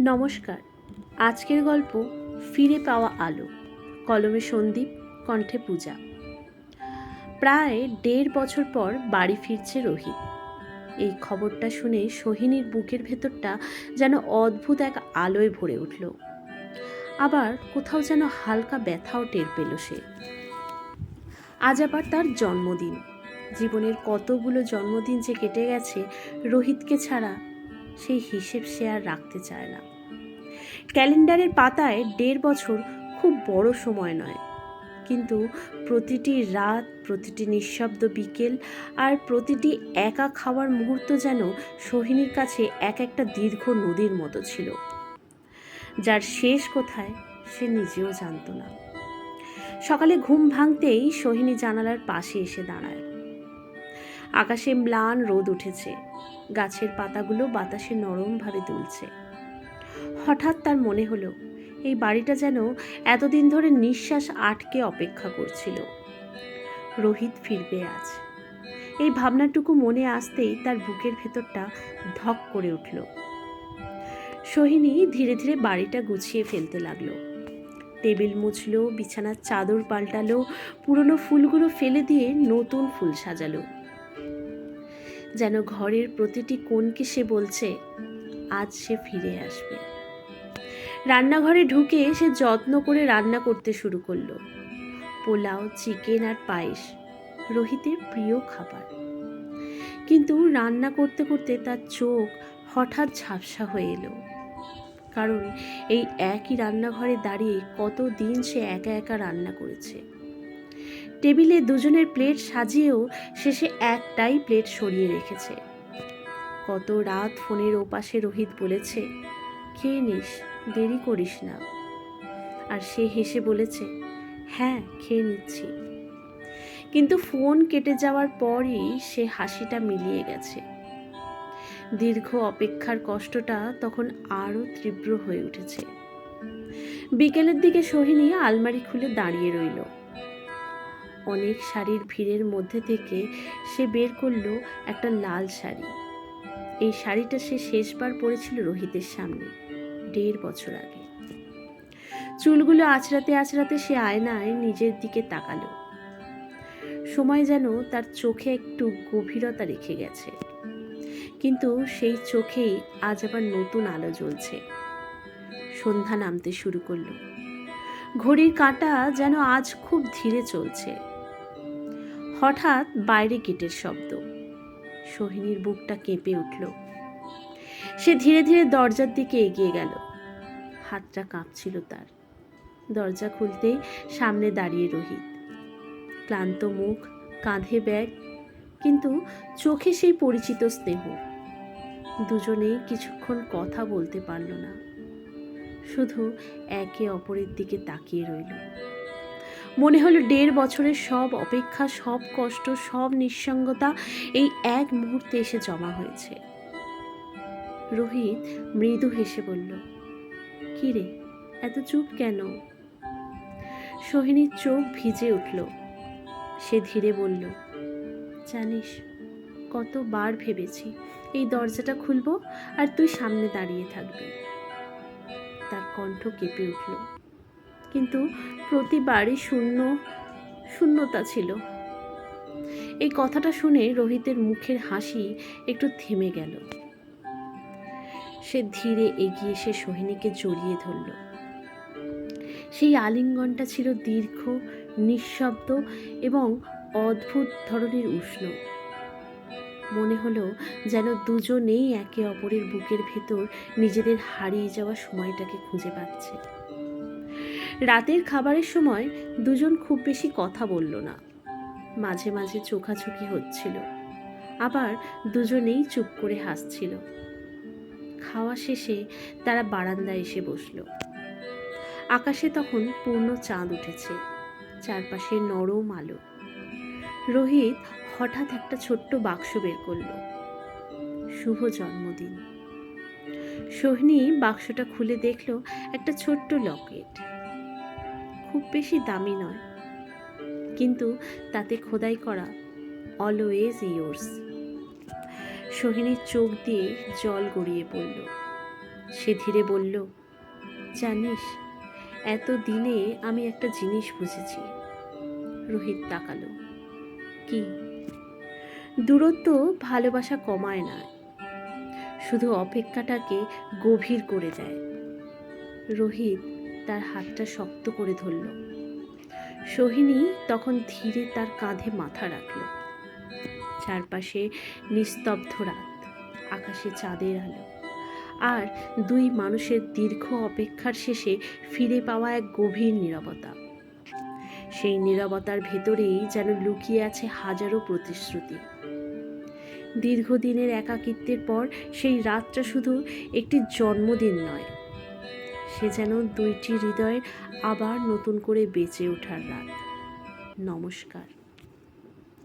নমস্কার। আজকের গল্প ফিরে পাওয়া আলো। কলমে সন্দীপ, কণ্ঠে পূজা। প্রায় ১.৫ বছর পর বাড়ি ফিরছে রোহিত। এই খবরটা শুনে সোহিনীর বুকের ভেতরটা যেন অদ্ভুত এক আলোয় ভরে উঠল। আবার কোথাও যেন হালকা ব্যথাও টের পেল সে। আজ আবার তার জন্মদিন। জীবনের কতগুলো জন্মদিন যে কেটে গেছে রোহিতকে ছাড়া, সেই হিসেব সে আর রাখতে চায় না। ক্যালেন্ডারের পাতায় ১.৫ বছর খুব বড় সময় নয়, কিন্তু প্রতিটি রাত, প্রতিটি নিঃশব্দ বিকেল আর প্রতিটি একা খাওয়ার মুহূর্ত যেন সোহিনীর কাছে এক একটা দীর্ঘ নদীর মতো ছিল, যার শেষ কোথায় সে নিজেও জানত না। সকালে ঘুম ভাঙতেই সোহিনী জানালার পাশে এসে দাঁড়ায়। আকাশে ম্লান রোদ উঠেছে, গাছের পাতাগুলো বাতাসে নরমভাবে দুলছে। হঠাৎ তার মনে হলো এই বাড়িটা যেন এতদিন ধরে নিঃশ্বাস আটকে অপেক্ষা করছিল। রোহিত ফিরবে আজ। এই ভাবনাটুকু মনে আসতেই তার বুকের ভেতরটা ধক করে উঠল। সোহিনী ধীরে ধীরে বাড়িটা গুছিয়ে ফেলতে লাগলো। টেবিল মুছলো, বিছানার চাদর পাল্টালো, পুরনো ফুলগুলো ফেলে দিয়ে নতুন ফুল সাজালো। যেন ঘরের প্রতিটি কোণকে সে বলছে আজ সে ফিরে আসবে। রান্নাঘরে ঢুকে সে যত্ন করে রান্না করতে শুরু করলো। পোলাও, চিকেন আর পায়েস, রোহিতের প্রিয় খাবার। কিন্তু রান্না করতে করতে তার চোখ হঠাৎ ঝাপসা হয়ে এলো। কারণ এই একই রান্নাঘরে দাঁড়িয়ে কতদিন সে একা একা রান্না করেছে। টেবিলে দুজনের প্লেট সাজিয়েও শেষে একটাই প্লেট সরিয়ে রেখেছে। কত রাত ফোনের ওপাশে রোহিত বলেছে, খেয়ে নিস, দেরি করিস না। আর সে হেসে বলেছে, হ্যাঁ খেয়ে নিচ্ছি। কিন্তু ফোন কেটে যাওয়ার পরই সে হাসিটা মিলিয়ে গেছে। দীর্ঘ অপেক্ষার কষ্টটা তখন আরও তীব্র হয়ে উঠেছে। বিকেলের দিকে সোহিনী আলমারি খুলে দাঁড়িয়ে রইল। অনেক শাড়ির ভিড়ের মধ্যে থেকে সে বের করলো একটা লাল শাড়ি। এই শাড়িটা সে শেষবার পরেছিল রোহিতের সামনে ১.৫ বছর আগে। চুলগুলো আঁচড়াতে আঁচড়াতে সে আয়নায় নিজের দিকে তাকালো। সময় যেন তার চোখে একটু গভীরতা রেখে গেছে, কিন্তু সেই চোখেই আজ আবার নতুন আলো জ্বলছে। সন্ধ্যা নামতে শুরু করলো। ঘড়ির কাঁটা যেন আজ খুব ধীরে চলছে। হঠাৎ বাইরে গেটের শব্দ। সোহিনীর বুকটা কেঁপে উঠল। সে ধীরে ধীরে দরজার দিকে এগিয়ে গেল। হাতটা কাঁপছিল তার। দরজা খুলতেই সামনে দাঁড়িয়ে রোহিত। ক্লান্ত মুখ, কাঁধে ব্যাগ, কিন্তু চোখে সেই পরিচিত স্নেহ। দুজনেই কিছুক্ষণ কথা বলতে পারল না, শুধু একে অপরের দিকে তাকিয়ে রইল। মনে হলো ১.৫ বছরের সব অপেক্ষা, সব কষ্ট, সব নিঃসঙ্গতা এই এক মুহূর্তে এসে জমা হয়েছে। রোহিত মৃদু হেসে বলল, কি রে, এত চুপ কেন? সোহিনীর চোখ ভিজে উঠল। সে ধীরে বলল, জানিস, কতবার ভেবেছি এই দরজাটা খুলবো আর তুই সামনে দাঁড়িয়ে থাকবি। তার কণ্ঠ কেঁপে উঠল, কিন্তু প্রতিবারই শূন্যতা ছিল। এই কথাটা শুনে রোহিতের মুখের হাসি একটু থেমে গেল। সে ধীরে এগিয়ে এসে সোহিনীকে জড়িয়ে ধরল। সেই আলিঙ্গনটা ছিল দীর্ঘ, নিঃশব্দ এবং অদ্ভুত ধরনের উষ্ণ। মনে হলো যেন দুজনেই একে অপরের বুকের ভেতর নিজেদের হারিয়ে যাওয়া সময়টাকে খুঁজে পাচ্ছে। রাতের খাবারের সময় দুজন খুব বেশি কথা বলল না। মাঝে মাঝে চোখাচোখি হচ্ছিল, আবার দুজনেই চুপ করে হাসছিল। খাওয়া শেষে তারা বারান্দায় এসে বসল। আকাশে তখন পূর্ণ চাঁদ উঠেছে, চারপাশে নরম আলো। রোহিত হঠাৎ একটা ছোট্ট বাক্স বের করল। শুভ জন্মদিন। সোহিনী বাক্সটা খুলে দেখল একটা ছোট্ট লকেট। খুব বেশি দামি নয়, কিন্তু তাতে খোদাই করা অলওয়েজ ইয়োর্স। সোহিনীর চোখ দিয়ে জল গড়িয়ে পড়ল। সে ধীরে বলল, জানিস, এত দিনে আমি একটা জিনিস বুঝেছি। রোহিত তাকালো। কি? দূরত্ব ভালোবাসা কমায় না, শুধু অপেক্ষাটাকে গভীর করে দেয়। রোহিত তার হাতটা শক্ত করে ধরল। সোহিনী তখন ধীরে তার কাঁধে মাথা রাখল। চারপাশে নিস্তব্ধ রাত, আকাশে চাঁদের আলো, আর দুই মানুষের দীর্ঘ অপেক্ষার শেষে ফিরে পাওয়া এক গভীর নীরবতা। সেই নীরবতার ভেতরেই যেন লুকিয়ে আছে হাজারো প্রতিশ্রুতি। দীর্ঘদিনের একাকিত্বের পর সেই রাতটা শুধু একটি জন্মদিন নয়, সে যেন দুইটি হৃদয়ের আবার নতুন করে বেঁচে ওঠার রাত। নমস্কার।